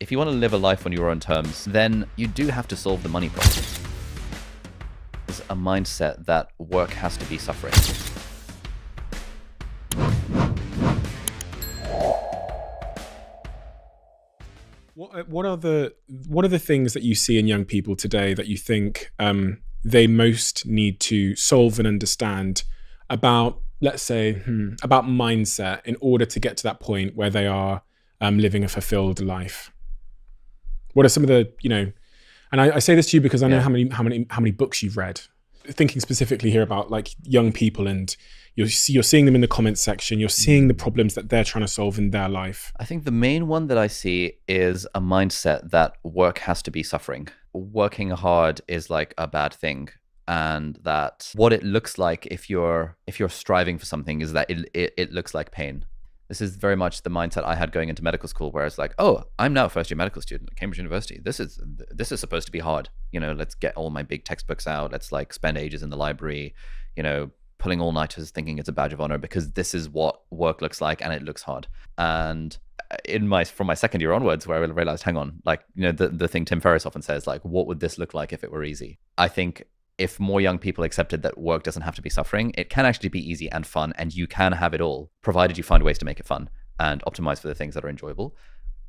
If you want to live a life on your own terms, then you do have to solve the money problem. It's a mindset that work has to be suffering. What are the things that you see in young people today that you think they most need to solve and understand about, let's say, about mindset in order to get to that point where they are living a fulfilled life? What are some of the, and I say this to you because I know how many books you've read. Thinking specifically here about like young people, and you're seeing them in the comments section, you're seeing the problems that they're trying to solve in their life. I think the main one that I see is a mindset that work has to be suffering. Working hard is like a bad thing, and that what it looks like if you're striving for something is that it looks like pain. This is very much the mindset I had going into medical school, where it's like, oh, I'm now a first-year medical student at Cambridge University. This is supposed to be hard. Let's get all my big textbooks out. Let's like spend ages in the library, pulling all-nighters, thinking it's a badge of honor, because this is what work looks like, and it looks hard. And from my second year onwards, where I realized, hang on, like, the thing Tim Ferriss often says, like, what would this look like if it were easy? I think if more young people accepted that work doesn't have to be suffering, it can actually be easy and fun, and you can have it all, provided you find ways to make it fun and optimize for the things that are enjoyable.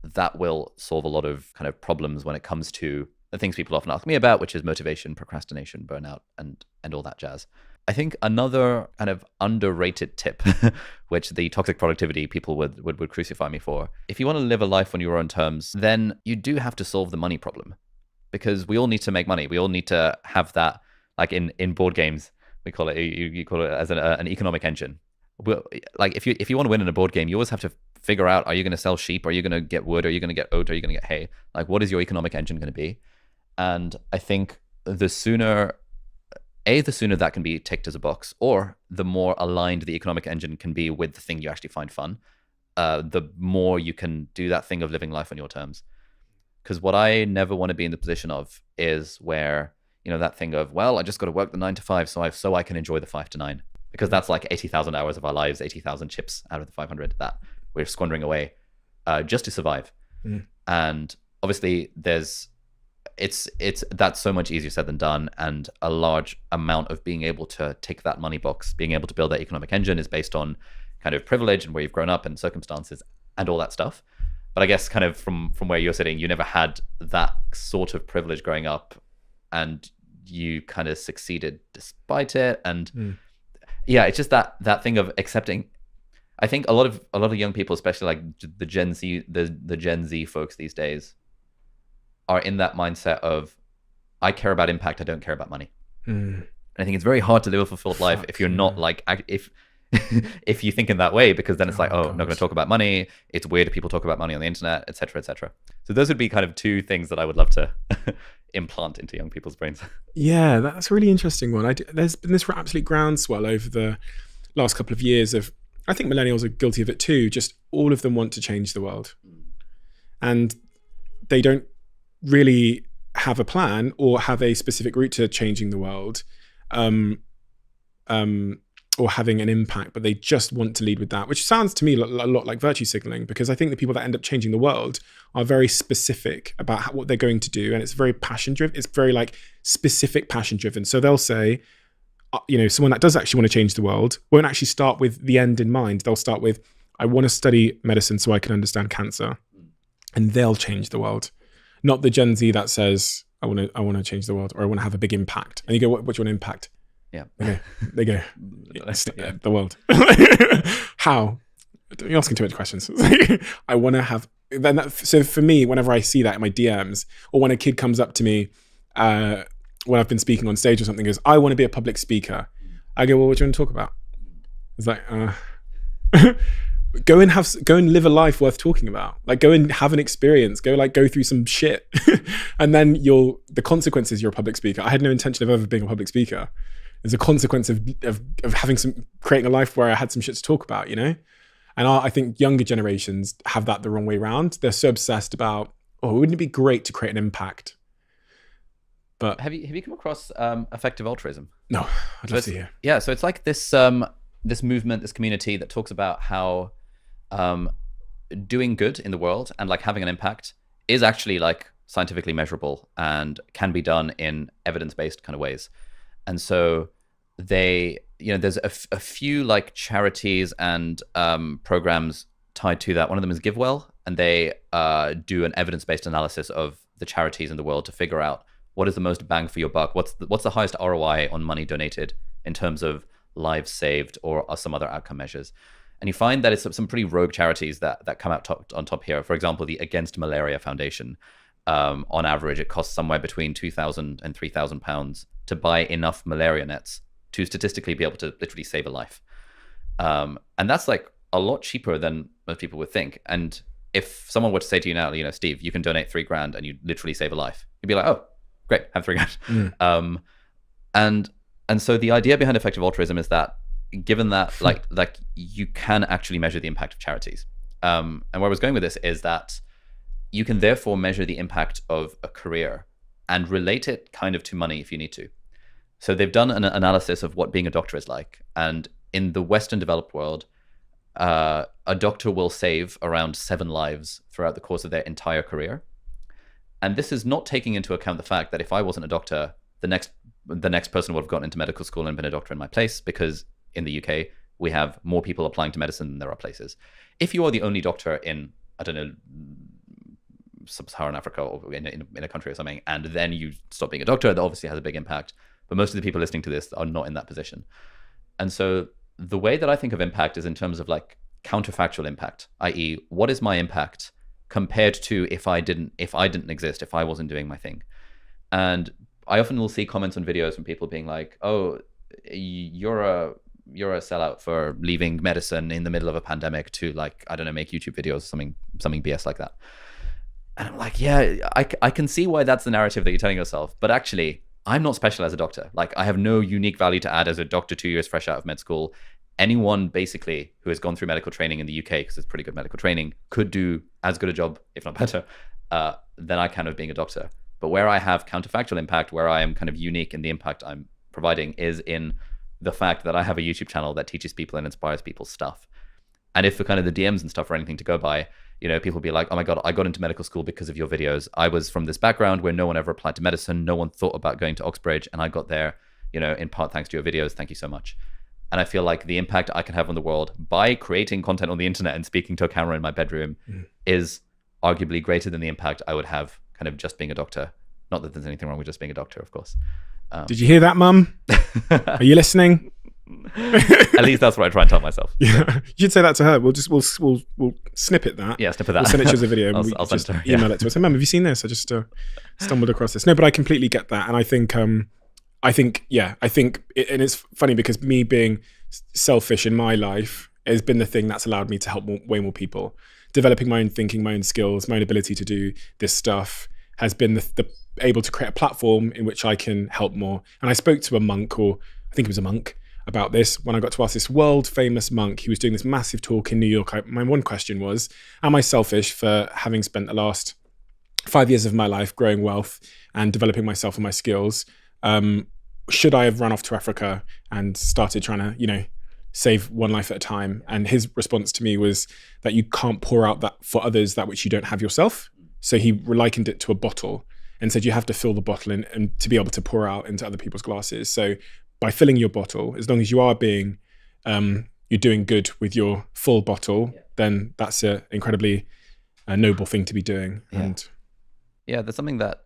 That will solve a lot of kind of problems when it comes to the things people often ask me about, which is motivation, procrastination, burnout, and all that jazz. I think another kind of underrated tip, which the toxic productivity people would crucify me for, if you want to live a life on your own terms, then you do have to solve the money problem, because we all need to make money. We all need to have that. Like in board games, we call it, you call it as an economic engine. Like if you want to win in a board game, you always have to figure out, are you going to sell sheep? Are you going to get wood? Are you going to get oat? Are you going to get hay? Like, what is your economic engine going to be? And I think the sooner that can be ticked as a box, or the more aligned the economic engine can be with the thing you actually find fun, the more you can do that thing of living life on your terms. Because what I never want to be in the position of is where, that thing of, well, I just got to work the 9 to 5 so I can enjoy the 5 to 9, because that's like 80,000 hours of our lives, 80,000 chips out of the 500 that we're squandering away just to survive. And obviously that's so much easier said than done, and a large amount of being able to tick that money box, being able to build that economic engine, is based on kind of privilege and where you've grown up and circumstances and all that stuff. But I guess kind of from where you're sitting, you never had that sort of privilege growing up, and you kind of succeeded despite it. And it's just that thing of accepting. I think a lot of young people, especially like the Gen Z folks these days, are in that mindset of, I care about impact, I don't care about money. And I think it's very hard to live a fulfilled life if you're not like, if you think in that way, because then it's like, I'm not going to talk about money. It's weird if people talk about money on the internet, et cetera, et cetera. So those would be kind of two things that I would love to implant into young people's brains. Yeah, that's a really interesting one. There's been this absolute groundswell over the last couple of years of, I think millennials are guilty of it too, just all of them want to change the world. And they don't really have a plan or have a specific route to changing the world. Or having an impact, but they just want to lead with that, which sounds to me a lot like virtue signaling, because I think the people that end up changing the world are very specific about what they're going to do, and it's very passion driven. It's very like specific passion driven. So they'll say, someone that does actually want to change the world won't actually start with the end in mind. They'll start with, I want to study medicine so I can understand cancer, and they'll change the world. Not the Gen Z that says, I want to change the world, or I want to have a big impact. And you go, what do you want to impact? Yeah. Okay. There you go. Yeah. The world. How? You're asking too many questions. I want to have. So for me, whenever I see that in my DMs, or when a kid comes up to me when I've been speaking on stage or something, goes, I want to be a public speaker. I go, well, what do you want to talk about? It's like, go and live a life worth talking about. Like, go and have an experience. Go through some shit, and then the consequences. You're a public speaker. I had no intention of ever being a public speaker. There's a consequence of creating a life where I had some shit to talk about, And I think younger generations have that the wrong way around. They're so obsessed about, wouldn't it be great to create an impact? But have you come across effective altruism? No, I'd love to hear. Yeah, so it's like this movement, this community that talks about how doing good in the world and like having an impact is actually like scientifically measurable and can be done in evidence-based kind of ways. And so there's a few like charities and programs tied to that. One of them is GiveWell, and they do an evidence-based analysis of the charities in the world to figure out what is the most bang for your buck, what's the highest ROI on money donated in terms of lives saved or some other outcome measures. And you find that it's some pretty rogue charities that come out on top here. For example, the Against Malaria Foundation, on average, it costs somewhere between £2,000 and £3,000 to buy enough malaria nets to statistically be able to literally save a life. And that's like a lot cheaper than most people would think. And if someone were to say to you now, Steve, you can donate $3,000 and you literally save a life, you'd be like, oh, great, have $3,000. And so the idea behind effective altruism is that, given that like you can actually measure the impact of charities. And where I was going with this is that you can therefore measure the impact of a career and relate it kind of to money if you need to. So they've done an analysis of what being a doctor is like. And in the Western developed world, a doctor will save around 7 lives throughout the course of their entire career. And this is not taking into account the fact that if I wasn't a doctor, the next person would have gotten into medical school and been a doctor in my place, because in the UK, we have more people applying to medicine than there are places. If you are the only doctor in, I don't know, sub-Saharan Africa or in a country or something, and then you stop being a doctor, that obviously has a big impact. But most of the people listening to this are not in that position. And so the way that I think of impact is in terms of like counterfactual impact, i.e., what is my impact compared to if I didn't exist, if I wasn't doing my thing. And I often will see comments on videos from people being like, oh, you're a sellout for leaving medicine in the middle of a pandemic to, like, I don't know, make YouTube videos, something BS like that. And I'm like, yeah, I can see why that's the narrative that you're telling yourself. But actually, I'm not special as a doctor. Like, I have no unique value to add as a doctor 2 years fresh out of med school. Anyone basically who has gone through medical training in the UK, because it's pretty good medical training, could do as good a job, if not better, than I can of being a doctor. But where I have counterfactual impact, where I am kind of unique in the impact I'm providing, is in the fact that I have a YouTube channel that teaches people and inspires people's stuff. And if for kind of the DMs and stuff or anything to go by, people will be like, oh my God, I got into medical school because of your videos. I was from this background where no one ever applied to medicine. No one thought about going to Oxbridge, and I got there, in part thanks to your videos. Thank you so much. And I feel like the impact I can have on the world by creating content on the internet and speaking to a camera in my bedroom is arguably greater than the impact I would have kind of just being a doctor. Not that there's anything wrong with just being a doctor, of course. Did you hear that, Mum? Are you listening? At least that's what I try and tell myself. Yeah, you should say that to her. We'll snippet that. Yeah, snippet that. We'll send it to us as a video. I'll send it to her. Email it to us. Mum, have you seen this? I just stumbled across this. No, but I completely get that, and I think, and it's funny because me being selfish in my life has been the thing that's allowed me to help way more people. Developing my own thinking, my own skills, my own ability to do this stuff has been the able to create a platform in which I can help more. And I spoke to a monk, or I think it was a monk, about this when I got to ask this world famous monk. He was doing this massive talk in New York. My one question was, am I selfish for having spent the last 5 years of my life growing wealth and developing myself and my skills? Should I have run off to Africa and started trying to, save one life at a time? And his response to me was that you can't pour out that for others that which you don't have yourself. So he likened it to a bottle and said you have to fill the bottle and to be able to pour out into other people's glasses. So by filling your bottle, as long as you are being, you're doing good with your full bottle, then that's an incredibly noble thing to be doing. Yeah. And there's something that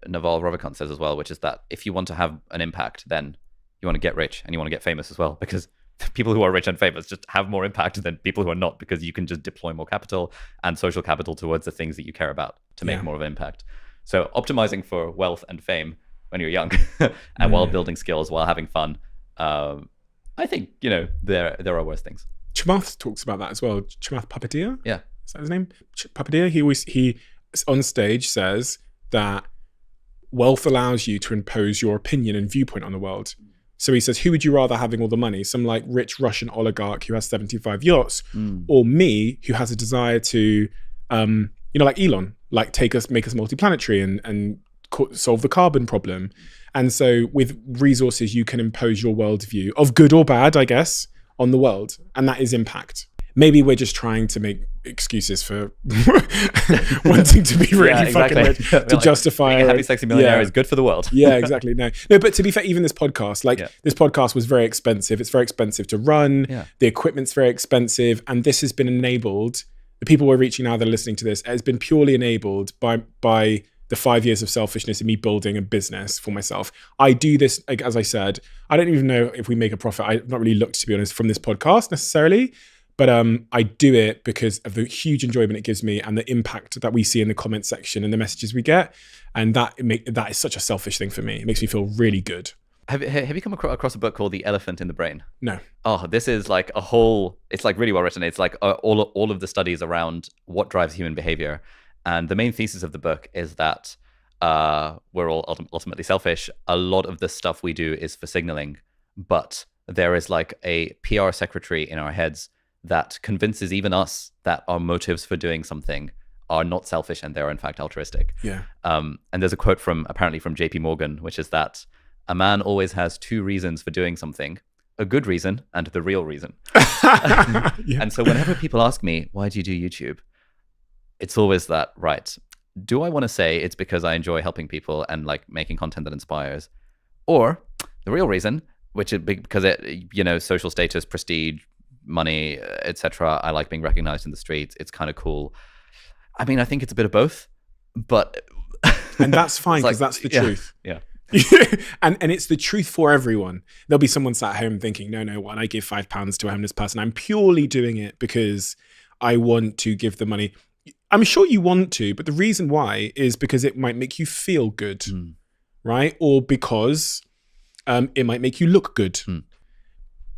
Naval Ravikant says as well, which is that if you want to have an impact, then you want to get rich and you want to get famous as well, because people who are rich and famous just have more impact than people who are not, because you can just deploy more capital and social capital towards the things that you care about to make more of an impact. So optimizing for wealth and fame when you're young and while building skills, while having fun, I think, there are worse things. Chamath talks about that as well. Chamath Palihapitiya? Yeah. Is that his name? Palihapitiya? He on stage says that wealth allows you to impose your opinion and viewpoint on the world. So he says, who would you rather having all the money? Some like rich Russian oligarch who has 75 yachts, or me who has a desire to, like Elon, like make us multiplanetary and solve the carbon problem. And so with resources, you can impose your worldview of good or bad, I guess, on the world. And that is impact. maybe we're just trying to make excuses for wanting to be really fucking rich to justify being a happy, sexy millionaire is good for the world. Yeah, exactly. No, but to be fair, even this podcast, this podcast was very expensive. It's very expensive to run. Yeah. The equipment's very expensive, and this has been enabled. The people we're reaching now that are listening to this has been purely enabled by the 5 years of selfishness in me building a business for myself. I do this, like, as I said, I don't even know if we make a profit. I've not really looked, to be honest, from this podcast necessarily, but I do it because of the huge enjoyment it gives me and the impact that we see in the comment section and the messages we get. And that is such a selfish thing for me. It makes me feel really good. Have you come across a book called The Elephant in the Brain? No. Oh, this is like a whole, it's like really well written. It's like all of the studies around what drives human behavior. And the main thesis of the book is that we're all ultimately selfish. A lot of the stuff we do is for signaling, but there is like a PR secretary in our heads that convinces even us that our motives for doing something are not selfish and they're in fact altruistic. Yeah. And there's a quote apparently from JP Morgan, which is that a man always has two reasons for doing something: a good reason and the real reason. Yeah. And so whenever people ask me, why do you do YouTube? It's always that, right? Do I want to say it's because I enjoy helping people and like making content that inspires? Or the real reason, which is because it, social status, prestige, money, etc. I like being recognized in the streets. It's kind of cool. I mean, I think it's a bit of both, but and that's fine because that's the truth. Yeah. and it's the truth for everyone. There'll be someone sat at home thinking, no, when I give £5 to a homeless person, I'm purely doing it because I want to give the money. I'm sure you want to, but the reason why is because it might make you feel good, right? Or because it might make you look good.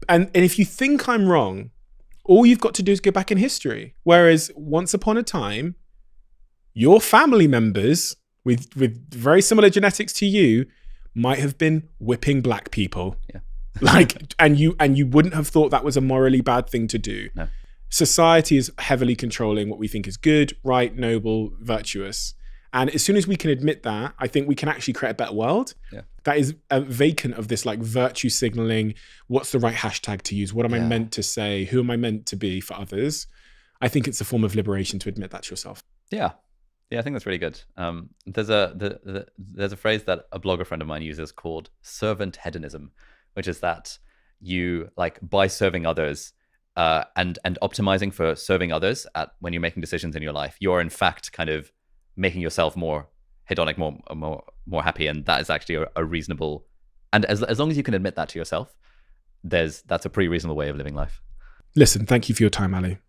And if you think I'm wrong, all you've got to do is go back in history. Whereas once upon a time, your family members with very similar genetics to you might have been whipping black people. Yeah. and you wouldn't have thought that was a morally bad thing to do. No. Society is heavily controlling what we think is good, right, noble, virtuous. And as soon as we can admit that, I think we can actually create a better world. Yeah. That is vacant of this like virtue signaling. What's the right hashtag to use? What am I meant to say? Who am I meant to be for others? I think it's a form of liberation to admit that to yourself. Yeah. Yeah, I think that's really good. There's a phrase that a blogger friend of mine uses called servant hedonism, which is that you, like, by serving others and optimizing for serving others when you're making decisions in your life, you're in fact kind of making yourself more hedonic, more happy, and that is actually a reasonable. And as long as you can admit that to yourself, that's a pretty reasonable way of living life. Listen, thank you for your time, Ali.